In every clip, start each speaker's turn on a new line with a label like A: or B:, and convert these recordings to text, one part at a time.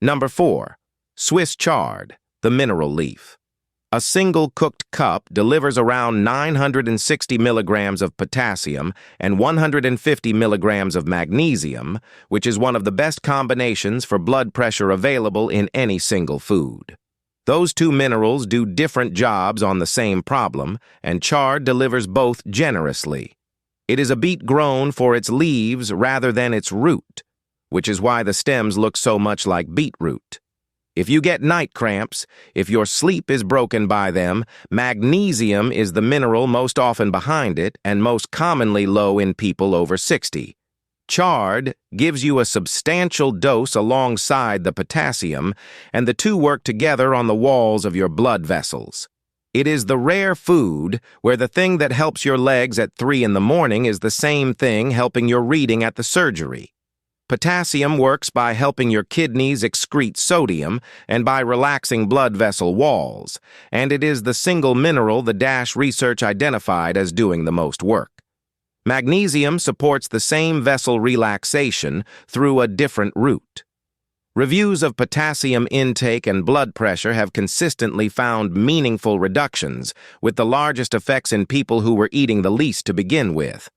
A: Number 4. Swiss chard, the mineral leaf. A single cooked cup delivers around 960 milligrams of potassium and 150 milligrams of magnesium, which is one of the best combinations for blood pressure available in any single food. Those two minerals do different jobs on the same problem, and chard delivers both generously. It is a beet grown for its leaves rather than its root, which is why the stems look so much like beetroot. If you get night cramps, if your sleep is broken by them, magnesium is the mineral most often behind it and most commonly low in people over 60. Chard gives you a substantial dose alongside the potassium, and the two work together on the walls of your blood vessels. It is the rare food where the thing that helps your legs at 3 in the morning is the same thing helping your reading at the surgery. Potassium works by helping your kidneys excrete sodium and by relaxing blood vessel walls, and it is the single mineral the DASH research identified as doing the most work. Magnesium supports the same vessel relaxation through a different route. Reviews of potassium intake and blood pressure have consistently found meaningful reductions, with the largest effects in people who were eating the least to begin with.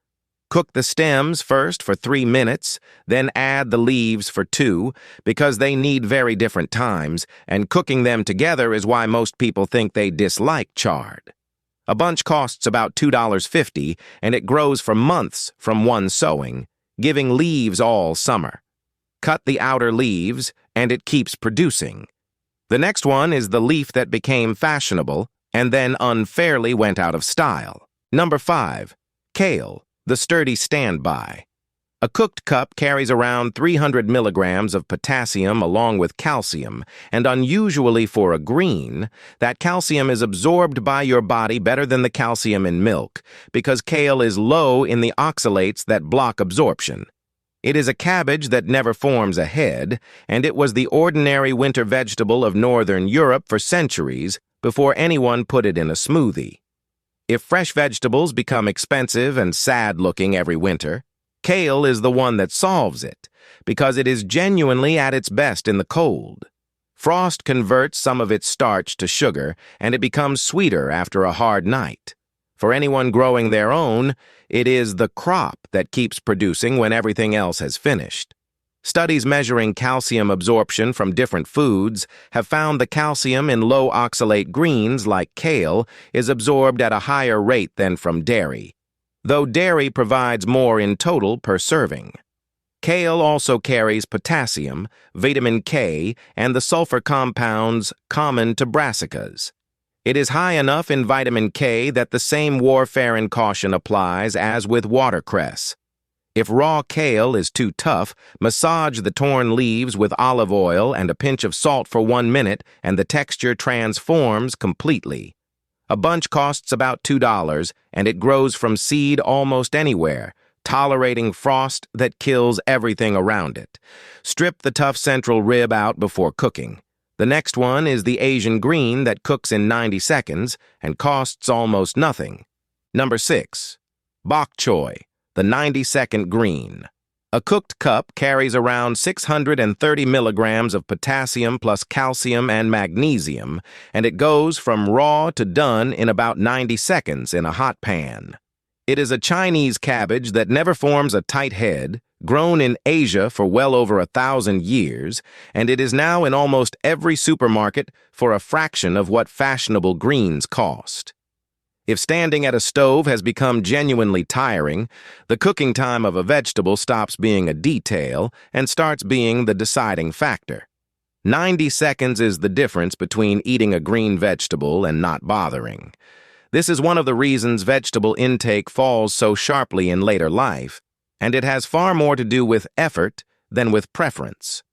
A: Cook the stems first for 3 minutes, then add the leaves for 2, because they need very different times, and cooking them together is why most people think they dislike chard. A bunch costs about $2.50, and it grows for months from one sowing, giving leaves all summer. Cut the outer leaves, and it keeps producing. The next one is the leaf that became fashionable, and then unfairly went out of style. Number 5. Kale, the sturdy standby. A cooked cup carries around 300 milligrams of potassium along with calcium, and unusually for a green, that calcium is absorbed by your body better than the calcium in milk, because kale is low in the oxalates that block absorption. It is a cabbage that never forms a head, and it was the ordinary winter vegetable of Northern Europe for centuries before anyone put it in a smoothie. If fresh vegetables become expensive and sad-looking every winter, kale is the one that solves it, because it is genuinely at its best in the cold. Frost converts some of its starch to sugar, and it becomes sweeter after a hard night. For anyone growing their own, it is the crop that keeps producing when everything else has finished. Studies measuring calcium absorption from different foods have found the calcium in low oxalate greens like kale is absorbed at a higher rate than from dairy, though dairy provides more in total per serving. Kale also carries potassium, vitamin K, and the sulfur compounds common to brassicas. It is high enough in vitamin K that the same warfarin caution applies as with watercress. If raw kale is too tough, massage the torn leaves with olive oil and a pinch of salt for 1 minute, and the texture transforms completely. A bunch costs about $2, and it grows from seed almost anywhere, tolerating frost that kills everything around it. Strip the tough central rib out before cooking. The next one is the Asian green that cooks in 90 seconds and costs almost nothing. Number 6. Bok Choy, the 90-second green. A cooked cup carries around 630 milligrams of potassium plus calcium and magnesium, and it goes from raw to done in about 90 seconds in a hot pan. It is a Chinese cabbage that never forms a tight head, grown in Asia for well over 1,000 years, and it is now in almost every supermarket for a fraction of what fashionable greens cost. If standing at a stove has become genuinely tiring, the cooking time of a vegetable stops being a detail and starts being the deciding factor. 90 seconds is the difference between eating a green vegetable and not bothering. This is one of the reasons vegetable intake falls so sharply in later life, and it has far more to do with effort than with preference.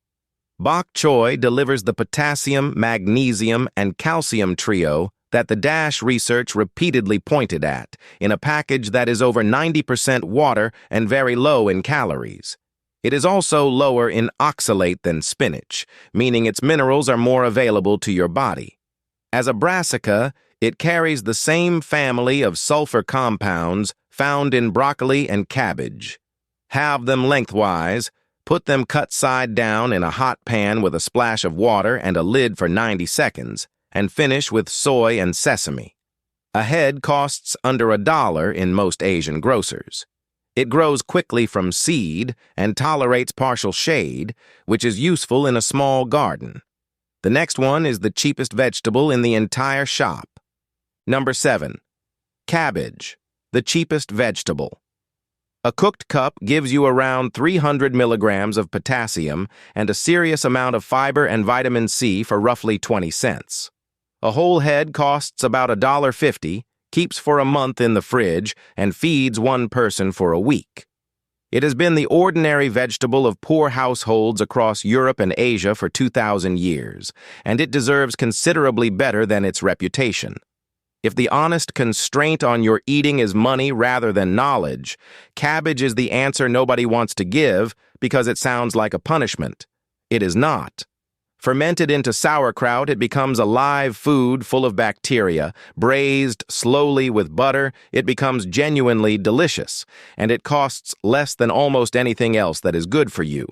A: Bok Choy delivers the potassium, magnesium, and calcium trio that the DASH research repeatedly pointed at, in a package that is over 90% water and very low in calories. It is also lower in oxalate than spinach, meaning its minerals are more available to your body. As a brassica, it carries the same family of sulfur compounds found in broccoli and cabbage. Halve them lengthwise, Put them cut side down in a hot pan with a splash of water and a lid for 90 seconds, and finish with soy and sesame. A head costs under $1 in most Asian grocers. It grows quickly from seed and tolerates partial shade, which is useful in a small garden. The next one is the cheapest vegetable in the entire shop. Number 7. Cabbage, the cheapest vegetable. A cooked cup gives you around 300 milligrams of potassium and a serious amount of fiber and vitamin C for roughly 20 cents. A whole head costs about $1.50, keeps for a month in the fridge, and feeds one person for a week. It has been the ordinary vegetable of poor households across Europe and Asia for 2,000 years, and it deserves considerably better than its reputation. If the honest constraint on your eating is money rather than knowledge, cabbage is the answer nobody wants to give because it sounds like a punishment. It is not. Fermented into sauerkraut, it becomes a live food full of bacteria. Braised slowly with butter, it becomes genuinely delicious, and it costs less than almost anything else that is good for you.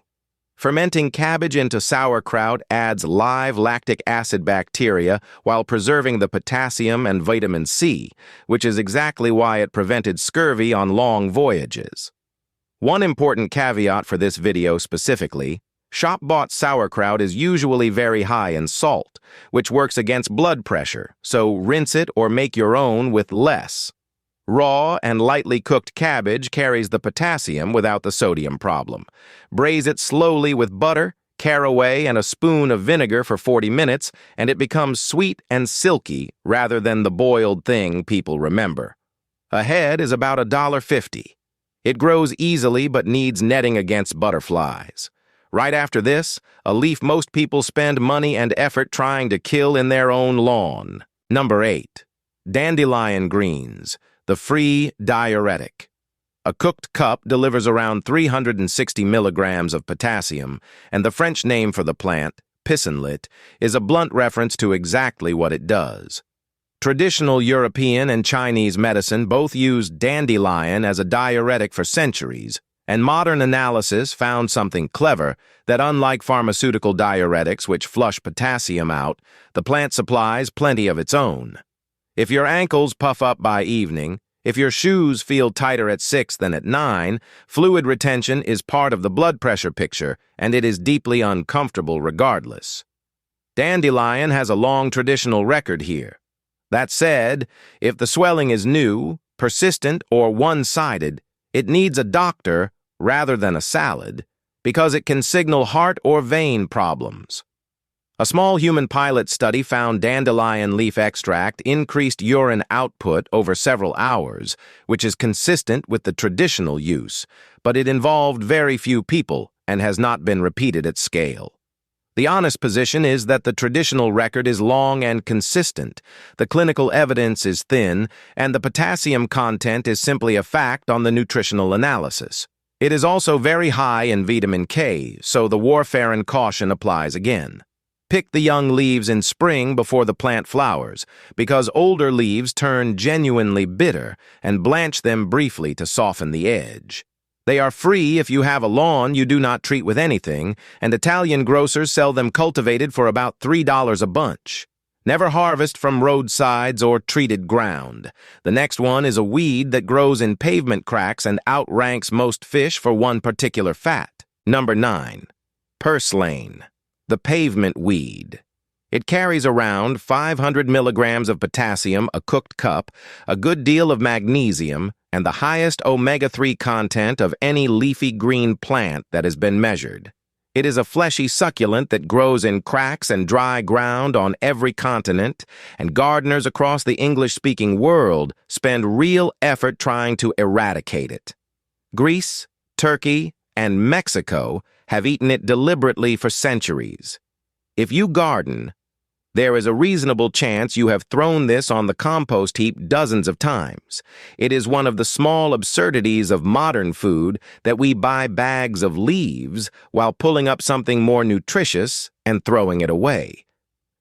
A: Fermenting cabbage into sauerkraut adds live lactic acid bacteria while preserving the potassium and vitamin C, which is exactly why it prevented scurvy on long voyages. One important caveat for this video specifically: shop-bought sauerkraut is usually very high in salt, which works against blood pressure, so rinse it or make your own with less. Raw and lightly cooked cabbage carries the potassium without the sodium problem. Braise it slowly with butter, caraway, and a spoon of vinegar for 40 minutes, and it becomes sweet and silky rather than the boiled thing people remember. A head is about $1.50. It grows easily but needs netting against butterflies. Right after this, a leaf most people spend money and effort trying to kill in their own lawn. Number 8. Dandelion Greens, the free diuretic. A cooked cup delivers around 360 milligrams of potassium, and the French name for the plant, pissenlit, is a blunt reference to exactly what it does. Traditional European and Chinese medicine both used dandelion as a diuretic for centuries, and modern analysis found something clever, that unlike pharmaceutical diuretics which flush potassium out, the plant supplies plenty of its own. If your ankles puff up by evening, if your shoes feel tighter at 6 than at 9, fluid retention is part of the blood pressure picture, and it is deeply uncomfortable regardless. Dandelion has a long traditional record here. That said, if the swelling is new, persistent, or one-sided, it needs a doctor rather than a salad, because it can signal heart or vein problems. A small human pilot study found dandelion leaf extract increased urine output over several hours, which is consistent with the traditional use, but it involved very few people and has not been repeated at scale. The honest position is that the traditional record is long and consistent, the clinical evidence is thin, and the potassium content is simply a fact on the nutritional analysis. It is also very high in vitamin K, so the warfarin caution applies again. Pick the young leaves in spring before the plant flowers, because older leaves turn genuinely bitter, and blanch them briefly to soften the edge. They are free if you have a lawn you do not treat with anything, and Italian grocers sell them cultivated for about $3 a bunch. Never harvest from roadsides or treated ground. The next one is a weed that grows in pavement cracks and outranks most fish for one particular fat. Number 9. Purslane, the pavement weed. It carries around 500 milligrams of potassium a cooked cup, a good deal of magnesium, and the highest omega-3 content of any leafy green plant that has been measured. It is a fleshy succulent that grows in cracks and dry ground on every continent, and gardeners across the English-speaking world spend real effort trying to eradicate it. Greece, Turkey, and Mexico have eaten it deliberately for centuries. If you garden, there is a reasonable chance you have thrown this on the compost heap dozens of times. It is one of the small absurdities of modern food that we buy bags of leaves while pulling up something more nutritious and throwing it away.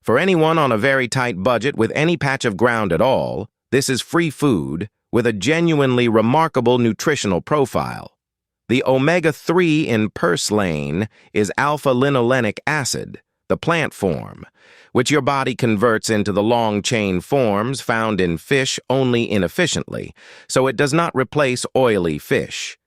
A: For anyone on a very tight budget with any patch of ground at all, this is free food with a genuinely remarkable nutritional profile. The omega-3 in purslane is alpha-linolenic acid, the plant form, which your body converts into the long-chain forms found in fish only inefficiently, so it does not replace oily fish.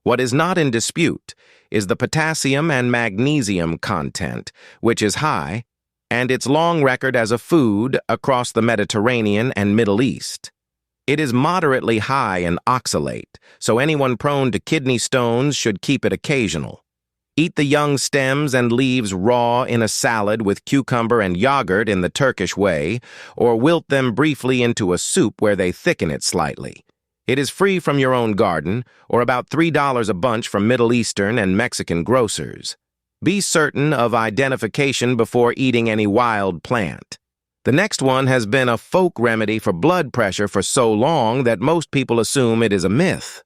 A: What is not in dispute is the potassium and magnesium content, which is high, and its long record as a food across the Mediterranean and Middle East. It is moderately high in oxalate, so anyone prone to kidney stones should keep it occasional. Eat the young stems and leaves raw in a salad with cucumber and yogurt in the Turkish way, or wilt them briefly into a soup where they thicken it slightly. It is free from your own garden, or about $3 a bunch from Middle Eastern and Mexican grocers. Be certain of identification before eating any wild plant. The next one has been a folk remedy for blood pressure for so long that most people assume it is a myth.